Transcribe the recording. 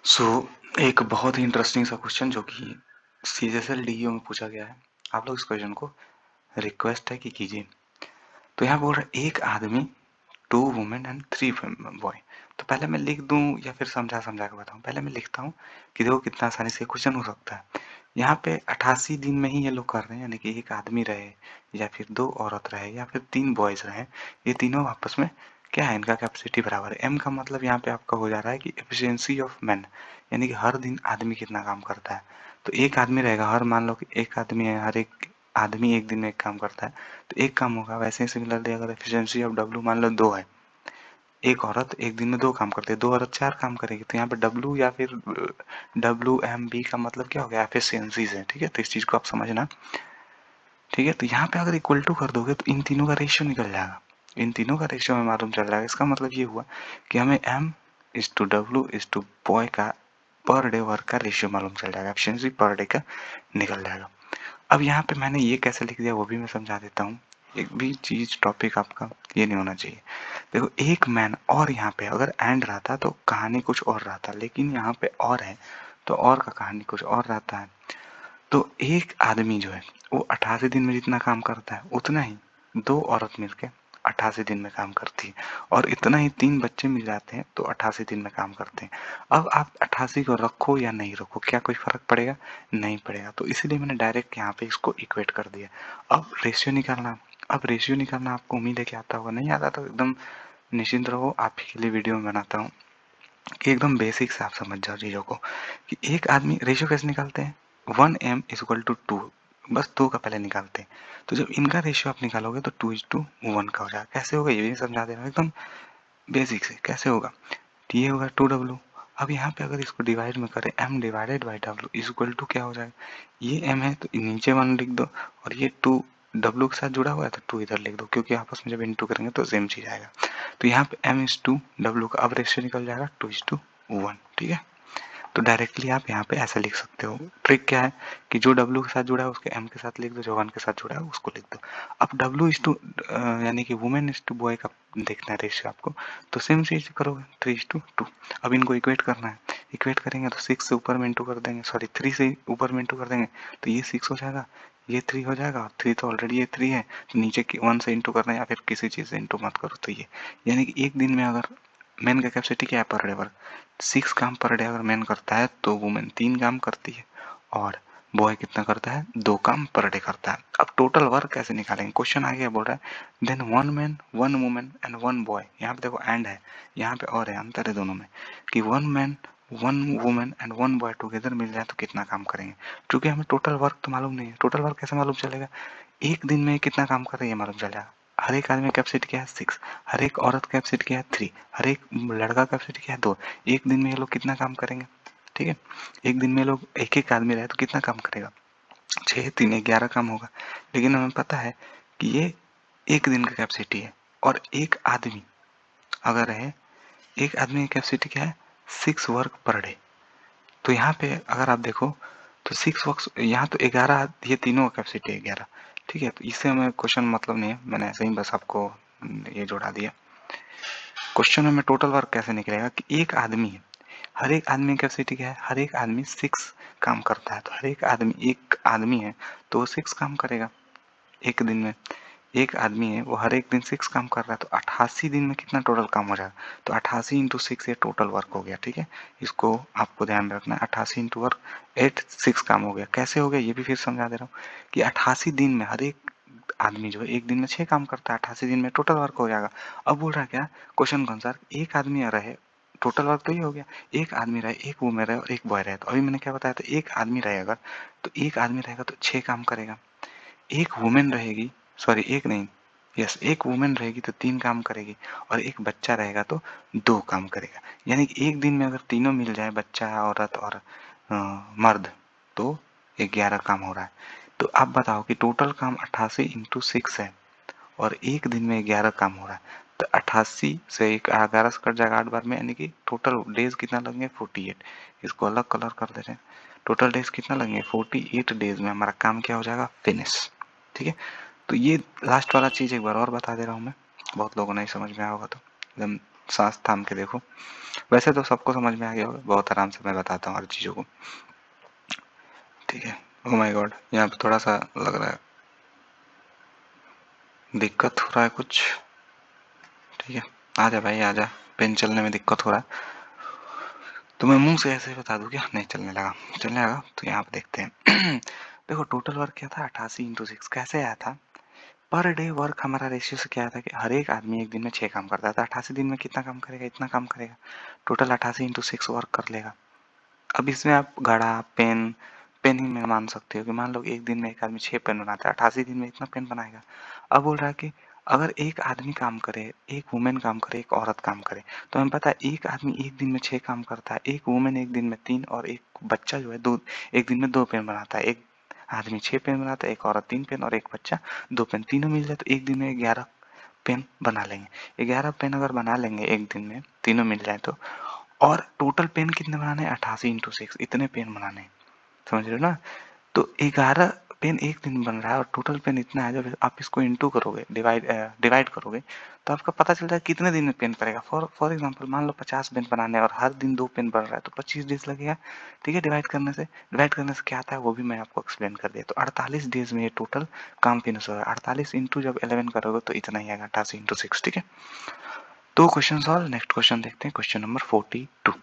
सो एक बहुत ही इंटरेस्टिंग सा क्वेश्चन जो कि सीजीएसएल डीईओ में पूछा गया है। आप लोग इस क्वेश्चन को रिक्वेस्ट है कि कीजिए। तो यहाँ बोल रहा है एक आदमी, two women and three boy. तो पहले मैं लिख दूं या फिर समझा समझा के बताऊं? पहले मैं लिखता हूँ कि देखो कितना आसानी से क्वेश्चन हो सकता है। यहाँ पे 88 दिन में ही ये लोग कर रहे हैं, यानी कि एक आदमी रहे या फिर दो औरत रहे या फिर तीन बॉयज रहे, ये तीनों आपस में क्या है, इनका कैपेसिटी बराबर है। एम का मतलब यहाँ पे आपका हो जा रहा है कि एफिशिएंसी ऑफ मैन, यानी कि हर दिन आदमी कितना काम करता है। तो एक आदमी रहेगा, हर मान लो कि एक आदमी है, हर एक आदमी एक दिन में एक काम करता है, तो एक काम होगा। वैसे ही सिमिलरली अगर एफिशिएंसी ऑफ डब्ल्यू मान लो 2 है, एक औरत एक दिन में 2 काम करती है, 2 औरत 4 काम करेगी। तो यहाँ पे डब्ल्यू या फिर डब्ल्यू एम बी का मतलब क्या हो गया, एफिशिएंसीज है। ठीक है, तो इस चीज़ को आप समझना। ठीक है, तो यहाँ पे अगर इक्वल टू कर दोगे तो इन तीनों का रेशियो निकल जाएगा, इन तीनों का रेशियो हमें मालूम चल जाएगा। इसका मतलब ये हुआ कि हमें M is to W is to boy का पर डे वर्क का रेशियो मालूम चल जाएगा, एफिशिएंसी पर डे का निकल जाएगा। अब यहाँ पे मैंने ये कैसे लिख दिया वो भी मैं समझा देता हूँ। एक भी चीज टॉपिक आपका ये नहीं होना चाहिए। देखो एक मैन, और यहाँ पे अगर एंड रहता तो कहानी कुछ और रहता, लेकिन यहाँ पे और है तो और का कहानी कुछ और रहता है। तो एक आदमी जो है वो 88 दिन में जितना काम करता है उतना ही दो औरत मिलके 88 दिन में काम करती है, और इतना ही तीन बच्चे मिल जाते हैं तो 88 दिन में काम करते हैं। अब आप 88 को रखो या नहीं रखो, क्या कोई फर्क पड़ेगा? नहीं पड़ेगा। तो इसीलिए मैंने डायरेक्ट यहाँ पे इसको इक्वेट कर दिया। अब रेशियो निकालना, अब रेशियो निकालना आपको उम्मीद है कि आता होगा। नहीं आता तो एकदम निश्चिंत रहो, आप ही के लिए वीडियो में बनाता हूँ कि एकदम बेसिक से आप समझ जाओ चीज़ों को कि एक आदमी रेशियो कैसे निकालते हैं। 1m=2, बस 2 का पहले निकालते हैं। तो जब इनका रेशियो आप निकालोगे तो 2:1 का हो जाएगा। कैसे होगा ये भी समझा दे रहा हूँ एकदम बेसिक से। कैसे होगा, ये होगा 2w। अब यहाँ पे अगर इसको डिवाइड में करें, m divided by w is equal to क्या हो जाएगा, ये m है तो नीचे 1 लिख दो, और ये 2 w के साथ जुड़ा हुआ है तो 2 इधर लिख दो, क्योंकि आपस में जब इंटू करेंगे तो सेम चीज आएगा। तो यहाँ पे m/2 w का अब रेशियो निकल जाएगा 2:1। ठीक है, तो डायरेक्टली आप यहाँ पे ऐसा लिख सकते हो। ट्रिक क्या है कि जो W के साथ जुड़ा है उसके M के साथ लिख दो, जो 1 के साथ जुड़ा है उसको लिख दो। अब यानी कि वुमेन इज टू बॉय का देखना है रेशियो आपको, तो सेम चीज करोगे 3:2। अब इनको इक्वेट करना है, इक्वेट करेंगे तो 6 से ऊपर में इंटू कर देंगे, सॉरी 3 से ऊपर में इंटू कर देंगे तो ये 6 हो जाएगा, ये 3 हो जाएगा, 3 तो ऑलरेडी ये 3 है, तो नीचे 1 से इंटू करना है या फिर किसी चीज से इंटू मत करो। तो ये यानी कि एक दिन में अगर मैन का कैपेसिटी क्या है पर डे वर्क, 6 काम पर डे अगर मैन करता है तो वुमेन 3 काम करती है, और बॉय कितना करता है, 2 काम पर डे करता है। अब टोटल वर्क कैसे निकालेंगे, क्वेश्चन आगे बोल रहा है then 1 man 1 women and 1 boy. यहाँ पे देखो एंड है, यहाँ पे और है, अंतर है दोनों में कि 1 man 1 women and 1 boy together मिल जाए तो कितना काम करेंगे। क्योंकि हमें टोटल वर्क तो मालूम नहीं है, टोटल वर्क कैसे मालूम चलेगा, एक दिन में कितना काम कर रही है मालूम चल जाएगा। हर एक आदमी कैपेसिटी क्या है 6, हर एक औरत कैपेसिटी क्या है 3, हर एक लड़का कैपेसिटी क्या है 2। एक दिन में ये लोग कितना काम करेंगे। ठीक है, एक दिन में लोग एक एक आदमी रहे तो कितना काम करेगा, 6 3 11 काम होगा। लेकिन हमें पता है कि ये एक दिन का कैपेसिटी है, और एक आदमी अगर है, एक आदमी की कैपेसिटी क्या है 6 वर्क पर डे। तो यहाँ पे अगर आप देखो तो 6 वर्क, यहाँ तो 11, ये तीनों का कैपेसिटी है 11। ठीक है, तो इससे हमें क्वेश्चन मतलब नहीं है, मैंने ऐसे ही बस आपको ये जोड़ा दिया। क्वेश्चन में टोटल वर्क कैसे निकलेगा कि एक आदमी है, हर एक आदमी की कैपेसिटी क्या है, हर एक आदमी 6 काम करता है, तो हर एक आदमी, एक आदमी है तो वो 6 काम करेगा एक दिन में। एक आदमी है वो हर एक दिन 6 काम कर रहा है, तो 88 दिन में कितना टोटल काम हो जाएगा, तो 88 × 6 ये टोटल वर्क हो गया। ठीक है, इसको आपको ध्यान रखना है, 88 वर्क 6 काम हो गया। कैसे हो गया ये भी फिर समझा दे रहा हूँ कि 88 दिन में हर एक आदमी जो है एक दिन में 6 काम करता है, 88 दिन में टोटल वर्क हो जाएगा। अब बोल रहा है क्या, क्वेश्चन के अनुसार एक आदमी रहे, टोटल वर्क तो ये हो गया, एक आदमी रहे, एक वुमेन रहे और एक बॉय रहे। तो अभी मैंने क्या बताया था, एक आदमी रहेगा तो एक आदमी रहेगा तो 6 काम करेगा, एक वुमेन रहेगी, सॉरी एक नहीं, यस एक वुमेन रहेगी तो 3 काम करेगी, और एक बच्चा रहेगा तो 2 काम करेगा। यानी कि एक दिन में अगर तीनों मिल जाए, बच्चा औरत और मर्द, तो 11 काम हो रहा है। तो आप बताओ कि टोटल काम 88 × 6 है, और एक दिन में 11 काम हो रहा है, तो 88 से एक 11 से कट जाएगा 8 बार में, यानी कि टोटल डेज कितना लगेंगे 48। इसको अलग कलर कर दे रहे हैं, टोटल डेज कितना लगेंगे 48 डेज में हमारा काम क्या हो जाएगा, फिनिश। ठीक है, तो ये लास्ट वाला चीज एक बार और बता दे रहा हूँ मैं, बहुत लोगों नहीं समझ में आया होगा तो एकदम सांस थाम के देखो। वैसे तो सबको समझ में आ गया होगा, बहुत आराम से मैं बताता हूँ हर चीज़ों को। ठीक है। ओह माय गॉड, यहाँ पे थोड़ा सा लग रहा है दिक्कत हो रहा है कुछ। ठीक है, आजा भाई आजा, पेन चलने में दिक्कत हो रहा है तो मैं मुंह से ऐसे बता दूं क्या? नहीं चलने लगा, चलने लगा। तो यहाँ पे देखते हैं। देखो टोटल वर्क क्या था, 88 × 6 कैसे आया था? पर डे वर्क हमारा रेशियो से क्या था कि हर एक आदमी एक दिन में 6 काम करता था। 88 दिन में कितना काम करेगा? इतना काम करेगा। टोटल 88 × 6 वर्क कर लेगा। अब इसमें आप घड़ा, पेन, पेन ही में मान सकते हो कि मान लो एक दिन में एक आदमी 6 पेन बनाता है, 88 दिन में इतना पेन बनाएगा। अब बोल रहा है कि अगर एक आदमी काम करे, एक वुमेन काम करे, एक औरत काम करे, तो हमें पता है एक आदमी एक दिन में 6 काम करता है, एक वुमेन एक दिन में 3 और एक बच्चा जो है 2 एक दिन में 2 पेन बनाता है। एक आदमी 6 पेन बनाता है, एक औरत 3 पेन और एक बच्चा 2 पेन, तीनों मिल जाए तो एक दिन में 11 पेन बना लेंगे। 11 पेन अगर बना लेंगे एक दिन में, तीनों मिल जाए तो, और टोटल पेन कितने बनाने हैं? 88 × 6 इतने पेन बनाने हैं। समझ रहे हो ना? तो 11 पेन एक दिन बन रहा है और टोटल पेन इतना है। जब आप इसको इंटू करोगे, डिवाइड करोगे, तो आपका पता चल जाएगा कितने दिन में पेन करेगा। फॉर एग्जांपल मान लो 50 पेन बनाने हैं और हर दिन 2 पेन बन रहा है तो 25 डेज लगेगा। ठीक है, डिवाइड करने से क्या आता है वो भी मैं आपको एक्सप्लेन कर दिया। तो 48 डेज में ये टोटल काम फिनिश होगा। 48 इंटू जब 11 करोगे तो इतना ही आएगा, 88 × 6। ठीक है, 2 क्वेश्चन सॉल्व। नेक्स्ट क्वेश्चन देखते हैं, क्वेश्चन नंबर 42।